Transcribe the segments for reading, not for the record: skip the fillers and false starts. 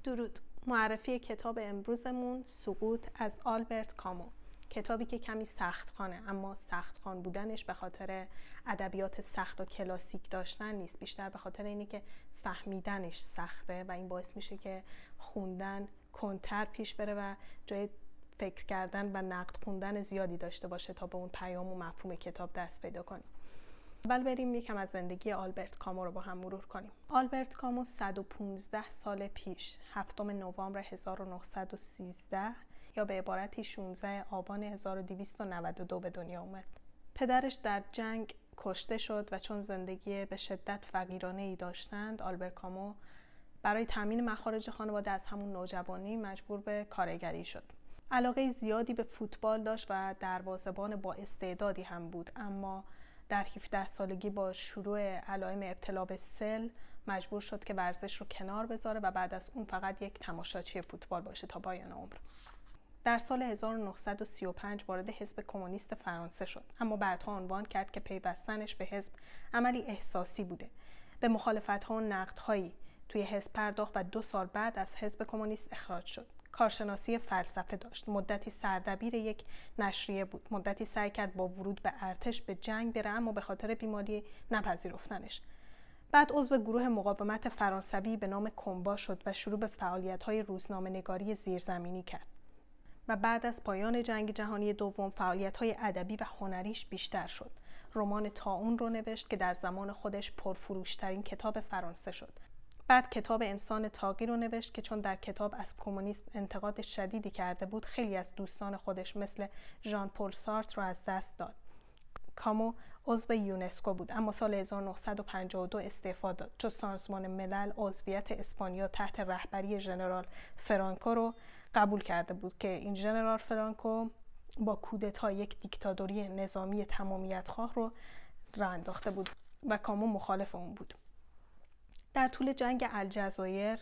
درود. معرفی کتاب امروزمون سقوط از آلبرت کامو. کتابی که کمی سخت‌خوانه، اما سخت‌خوان بودنش به خاطر ادبیات سخت و کلاسیک داشتن نیست، بیشتر به خاطر اینی که فهمیدنش سخته و این باعث میشه که خوندن کندتر پیش بره و جای فکر کردن و نقد خوندن زیادی داشته باشه تا به اون پیام و مفهوم کتاب دست پیدا کنیم. اول بریم یکم از زندگی آلبرت کامو رو با هم مرور کنیم. آلبرت کامو 115 سال پیش 7 نوامبر 1913 یا به عبارتی 16 آبان 1292 به دنیا اومد. پدرش در جنگ کشته شد و چون زندگی به شدت فقیرانه‌ای داشتند، آلبرت کامو برای تامین مخارج خانواده از همون نوجوانی مجبور به کارگری شد. علاقه زیادی به فوتبال داشت و دروازه‌بان با استعدادی هم بود، اما در 17 سالگی با شروع علائم ابتلا به سل مجبور شد که ورزش رو کنار بذاره و بعد از اون فقط یک تماشاچی فوتبال باشه تا پایان عمر. در سال 1935 وارد حزب کمونیست فرانسه شد، اما بعدها عنوان کرد که پیوستنش به حزب عملی احساسی بوده. به مخالفت‌ها و نقدهایی توی حزب پرداخت و 2 سال بعد از حزب کمونیست اخراج شد. کارشناسی فلسفه داشت، مدتی سردبیر یک نشریه بود، مدتی سعی کرد با ورود به ارتش به جنگ بره اما به خاطر بیماری نپذیرفتنش. بعد عضو گروه مقاومت فرانسوی به نام کمبا شد و شروع به فعالیت‌های روزنامه‌نگاری زیرزمینی کرد. و بعد از پایان جنگ جهانی دوم فعالیت‌های ادبی و هنریش بیشتر شد. رمان طاعون رو نوشت که در زمان خودش پرفروش‌ترین کتاب فرانسه شد. بعد کتاب انسان طاغی رو نوشت که چون در کتاب از کمونیسم انتقاد شدیدی کرده بود، خیلی از دوستان خودش مثل ژان پل سارتر رو از دست داد. کامو عضو یونسکو بود، اما سال 1952 استعفا داد چون سازمان ملل عضویت اسپانیا تحت رهبری ژنرال فرانکو رو قبول کرده بود که این ژنرال فرانکو با کودتا یک دیکتاتوری نظامی تمامیت‌خواه رو راه انداخته بود و کامو مخالف اون بود. در طول جنگ الجزایر،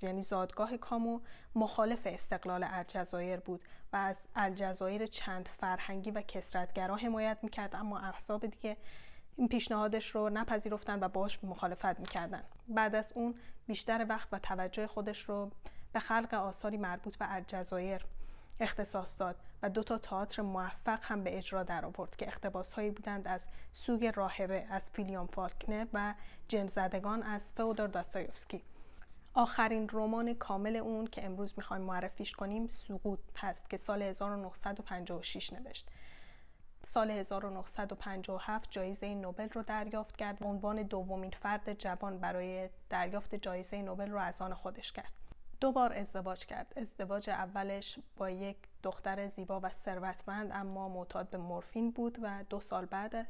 یعنی زادگاه کامو، مخالف استقلال الجزایر بود و از الجزایر چند فرهنگی و کثرت‌گرا حمایت میکرد، اما احزاب دیگه این پیشنهادش رو نپذیرفتن و باهاش مخالفت میکردن. بعد از اون بیشتر وقت و توجه خودش رو به خلق آثاری مربوط به الجزایر اختصاص داد و 2 تئاتر موفق هم به اجرا در آورد که اقتباس‌هایی بودند از سوگ راهبه از ویلیام فالکنر و جن‌زدگان از فئودور داستایوفسکی. آخرین رمان کامل اون که امروز می‌خوایم معرفیش کنیم سقوط هست که سال 1956 نوشت. سال 1957 جایزه نوبل رو دریافت کرد و عنوان دومین فرد جوان برای دریافت جایزه نوبل رو از آن خودش کرد. 2 بار ازدواج کرد. ازدواج اولش با یک دختر زیبا و ثروتمند اما معتاد به مورفین بود و 2 سال بعد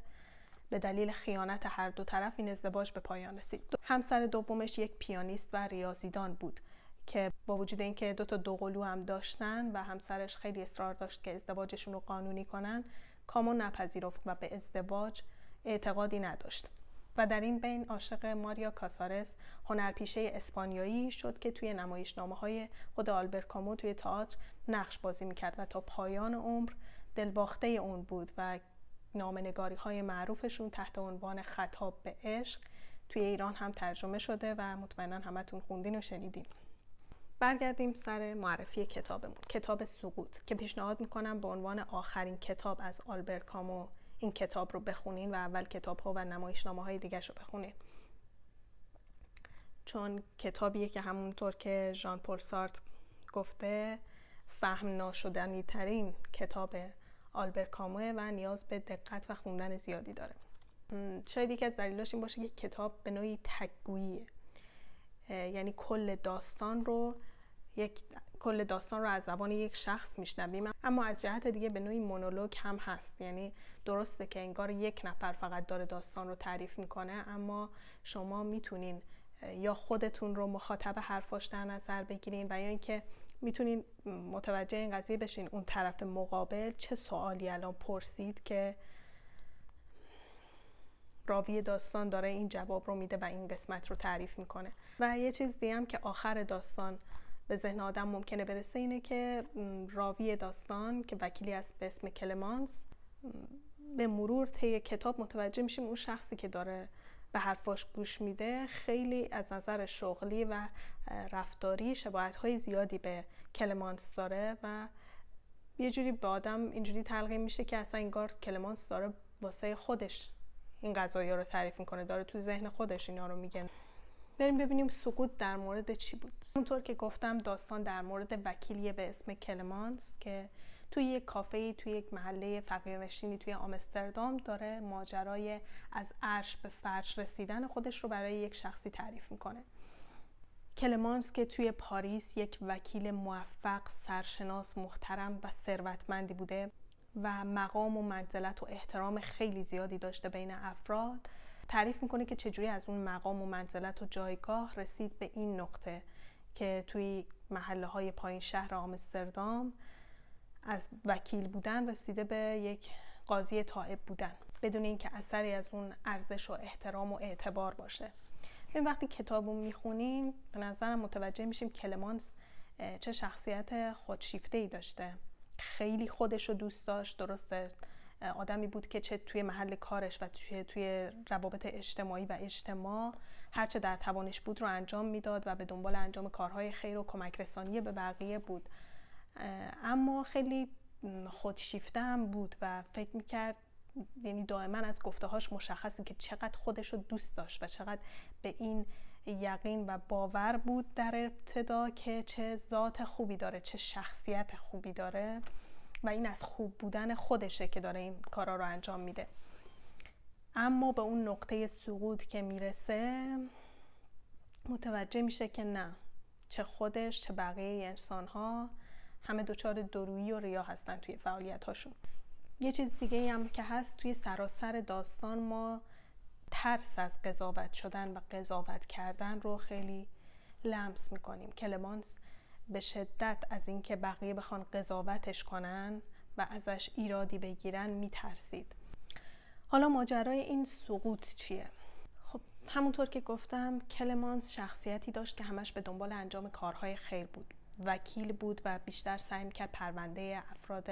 به دلیل خیانت هر دو طرف این ازدواج به پایان رسید. همسر دومش یک پیانیست و ریاضیدان بود که با وجود اینکه 2 تا دوقلو هم داشتن و همسرش خیلی اصرار داشت که ازدواجشون رو قانونی کنن، کامو نپذیرفت و به ازدواج اعتقادی نداشت. و در این بین عاشق ماریا کاسارس، هنرپیشه اسپانیایی شد که توی نمایشنامه‌های خود آلبرت کامو توی تئاتر نقش بازی می‌کرد و تا پایان عمر دلباخته اون بود و نامه‌نگاری‌های معروفشون تحت عنوان خطاب به عشق توی ایران هم ترجمه شده و مطمئناً همتون خوندین و شنیدین. برگردیم سر معرفی کتابمون، کتاب سقوط، که پیشنهاد می‌کنم به عنوان آخرین کتاب از آلبرت کامو این کتاب رو بخونین و اول کتاب‌ها و نمایشنامه‌های دیگه‌ش رو بخونین، چون کتابیه که همونطور که ژان پل سارتر گفته فهم ناشدنی ترین کتاب آلبرت کاموه و نیاز به دقت و خوندن زیادی داره. شاید یکی از دلایلش این باشه که کتاب به نوعی تک‌گوییه، یعنی کل داستان رو از زبان یک شخص میشنویم، اما از جهت دیگه به نوعی مونولوگ هم هست. یعنی درسته که انگار یک نفر فقط داره داستان رو تعریف میکنه، اما شما میتونین یا خودتون رو مخاطب حرفاش در نظر بگیرین و یا اینکه میتونین متوجه این قضیه بشین اون طرف مقابل چه سوالی الان پرسید که راوی داستان داره این جواب رو میده و این قسمت رو تعریف میکنه. و یه چیز دیگه هم که آخر داستان به ذهن آدم ممکنه برسه اینه که راوی داستان که وکیلی است به اسم کلمانس، به مرور طی کتاب متوجه میشیم اون شخصی که داره به حرفاش گوش میده خیلی از نظر شغلی و رفتاری شباهت‌های زیادی به کلمانس داره و یه جوری به آدم اینجوری تلقین میشه که اصلا انگار کلمانس داره واسه خودش این قضایا رو تعریف میکنه، داره تو ذهن خودش اینا رو میگه. بریم ببینیم سقوط در مورد چی بود. اونطور که گفتم داستان در مورد وکیلیه به اسم کلمانس که توی یک کافه‌ای توی یک محله فقیرنشینی توی آمستردام داره ماجرای از عرش به فرش رسیدن خودش رو برای یک شخصی تعریف میکنه. کلمانس که توی پاریس یک وکیل موفق، سرشناس، محترم و ثروتمندی بوده و مقام و منزلت و احترام خیلی زیادی داشته بین افراد، تعریف میکنه که چجوری از اون مقام و منزلت و جایگاه رسید به این نقطه که توی محله های پایین شهر آمستردام از وکیل بودن رسیده به یک قاضی تائب بودن بدون اینکه اثری از اون ارزش و احترام و اعتبار باشه. این وقتی کتابو میخونیم به نظرم متوجه میشیم کلمانس چه شخصیت خودشیفته‌ای داشته. خیلی خودش رو دوست داشت. درسته آدمی بود که چه توی محل کارش و توی روابط اجتماعی و اجتماع هرچه در توانش بود رو انجام میداد و به دنبال انجام کارهای خیر و کمک رسانی به بقیه بود، اما خیلی خودشیفته هم بود و فکر میکرد، یعنی دائما از گفته‌هاش مشخصه که چقدر خودش رو دوست داشت و چقدر به این یقین و باور بود در ابتدا که چه ذات خوبی داره، چه شخصیت خوبی داره و این از خوب بودن خودشه که داره این کارا رو انجام میده. اما به اون نقطه سقوط که میرسه متوجه میشه که نه، چه خودش چه بقیه انسان‌ها همه دچار دورویی و ریا هستن توی فعالیت‌هاشون. یه چیز دیگه هم که هست توی سراسر داستان ما ترس از قضاوت شدن و قضاوت کردن رو خیلی لمس میکنیم. کلمانس به شدت از اینکه بقیه بخوان قضاوتش کنن و ازش ایرادی بگیرن میترسید. حالا ماجرای این سقوط چیه؟ خب همونطور که گفتم کلمانس شخصیتی داشت که همش به دنبال انجام کارهای خیر بود. وکیل بود و بیشتر سعی میکرد پرونده افراد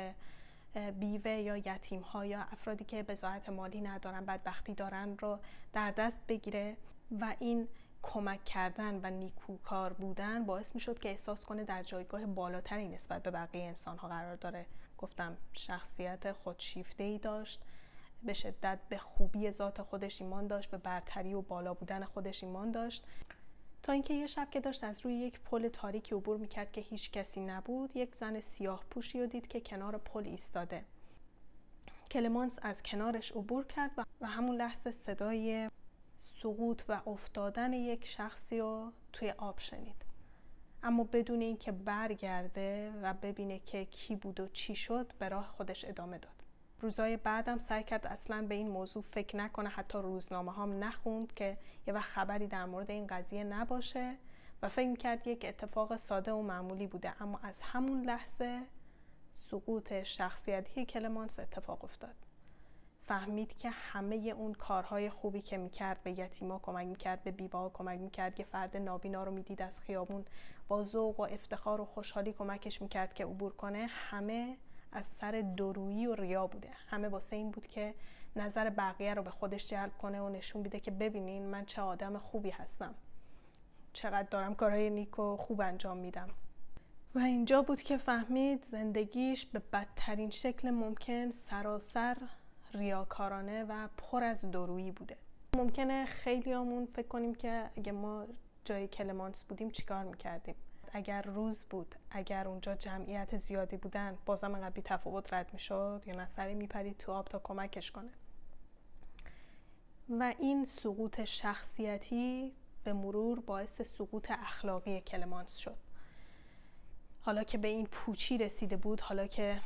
بیوه یا یتیم ها یا افرادی که بضاعت مالی ندارن، بدبختی دارن رو در دست بگیره و این کمک کردن و نیکوکار بودن باعث میشد که احساس کنه در جایگاه بالاتری نسبت به بقیه انسان ها قرار داره. گفتم شخصیت خودشیفته‌ای داشت، به شدت به خوبی ذات خودش ایمان داشت، به برتری و بالا بودن خودش ایمان داشت، تا اینکه یه شب که داشت از روی یک پل تاریکی عبور میکرد که هیچ کسی نبود، یک زن سیاه پوشی رو دید که کنار پل ایستاده. کلمانس از کنارش عبور کرد و همون لحظه صدای سقوط و افتادن یک شخصی رو توی آب شنید، اما بدون اینکه برگرده و ببینه که کی بود و چی شد به راه خودش ادامه داد. روزای بعدم سعی کرد اصلاً به این موضوع فکر نکنه، حتی روزنامه هم نخوند که یه وقت خبری در مورد این قضیه نباشه و فکر می‌کرد یک اتفاق ساده و معمولی بوده. اما از همون لحظه سقوط شخصیتی کلمانس اتفاق افتاد. فهمید که همه اون کارهای خوبی که می‌کرد، به یتیما کمک می‌کرد، به بیواها کمک می‌کرد، یه فرد نابینا رو می‌دید از خیابون با ذوق و افتخار و خوشحالی کمکش می‌کرد که عبور کنه، همه از سر دورویی و ریا بوده. همه واسه این بود که نظر بقیه رو به خودش جلب کنه و نشون بده که ببینین من چه آدم خوبی هستم، چقدر دارم کارهای نیک و خوب انجام میدم. و اینجا بود که فهمید زندگیش به بدترین شکل ممکن سراسر ریاکارانه و پر از دورویی بوده. ممکنه خیلیامون فکر کنیم که اگه ما جای کلمانس بودیم چیکار میکردیم؟ اگر روز بود، اگر اونجا جمعیت زیادی بودن، بازم انقدر بی تفاوت رد میشد یا نصری میپرید تو آب تا کمکش کنه. و این سقوط شخصیتی به مرور باعث سقوط اخلاقی کلمانس شد. حالا که به این پوچی رسیده بود، حالا که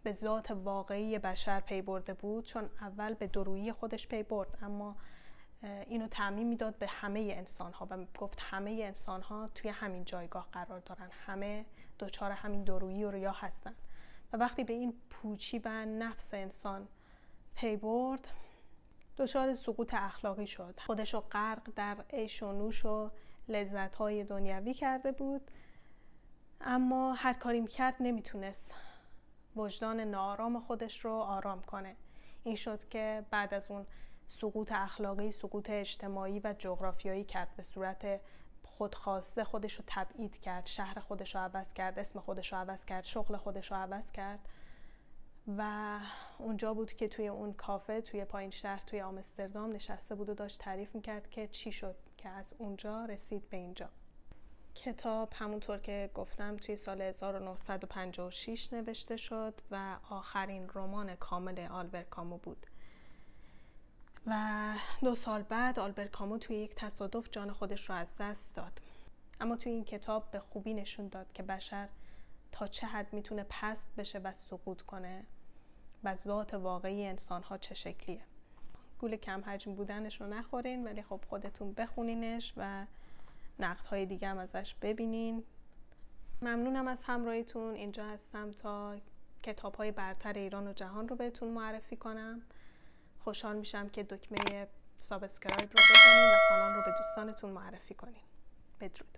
به ذات واقعی بشر پی برده بود، چون اول به دورویی خودش پی برد اما اینو تعمیم میداد به همه انسان ها و گفت همه انسان ها توی همین جایگاه قرار دارن، همه دچار همین دورویی و ریا هستن. و وقتی به این پوچی و نفس انسان پی برد دچار سقوط اخلاقی شد. خودشو غرق در عیش و نوش و لذت های دنیوی کرده بود، اما هر کاری میکرد نمیتونست وجدان ناآرام خودش رو آرام کنه. این شد که بعد از اون سقوط اخلاقی، سقوط اجتماعی و جغرافیایی کرد، به صورت خودخواسته خودش رو تبعید کرد، شهر خودش رو عوض کرد، اسم خودش رو عوض کرد، شغل خودش رو عوض کرد و اونجا بود که توی اون کافه توی پایین شهر توی آمستردام نشسته بود و داشت تعریف میکرد که چی شد که از اونجا رسید به اینجا. کتاب همونطور که گفتم توی سال 1956 نوشته شد و آخرین رمان کامل آلبر کامو بود و 2 سال بعد آلبر کامو توی یک تصادف جان خودش رو از دست داد. اما توی این کتاب به خوبی نشون داد که بشر تا چه حد میتونه پست بشه و سقوط کنه و ذات واقعی انسان‌ها چه شکلیه. گول کم حجم بودنش رو نخورین، ولی خب خودتون بخونینش و نقدهای دیگه هم ازش ببینین. ممنونم از همراهیتون. اینجا هستم تا کتاب‌های برتر ایران و جهان رو بهتون معرفی کنم. خوشحال میشم که دکمه سابسکرایب رو بزنین و کانال رو به دوستانتون معرفی کنین. بدرود.